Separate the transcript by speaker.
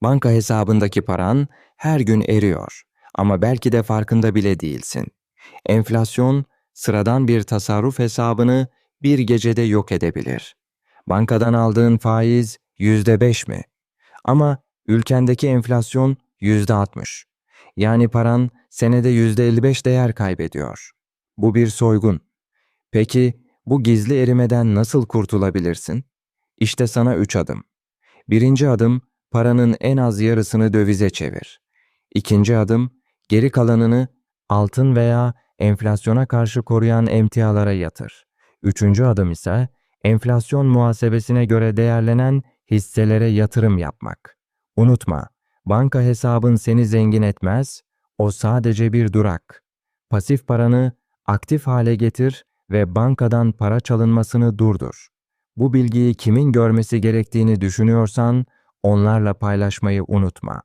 Speaker 1: Banka hesabındaki paran her gün eriyor ama belki de farkında bile değilsin. Enflasyon sıradan bir tasarruf hesabını bir gecede yok edebilir. Bankadan aldığın faiz %5 mi? Ama ülkendeki enflasyon %60. Yani paran senede %55 değer kaybediyor. Bu bir soygun. Peki bu gizli erimeden nasıl kurtulabilirsin? İşte sana 3 adım. Birinci adım, paranın en az yarısını dövize çevir. İkinci adım, geri kalanını altın veya enflasyona karşı koruyan emtialara yatır. Üçüncü adım ise enflasyon muhasebesine göre değerlenen hisselere yatırım yapmak. Unutma, banka hesabın seni zengin etmez, o sadece bir durak. Pasif paranı aktif hale getir ve bankadan para çalınmasını durdur. Bu bilgiyi kimin görmesi gerektiğini düşünüyorsan onlarla paylaşmayı unutma.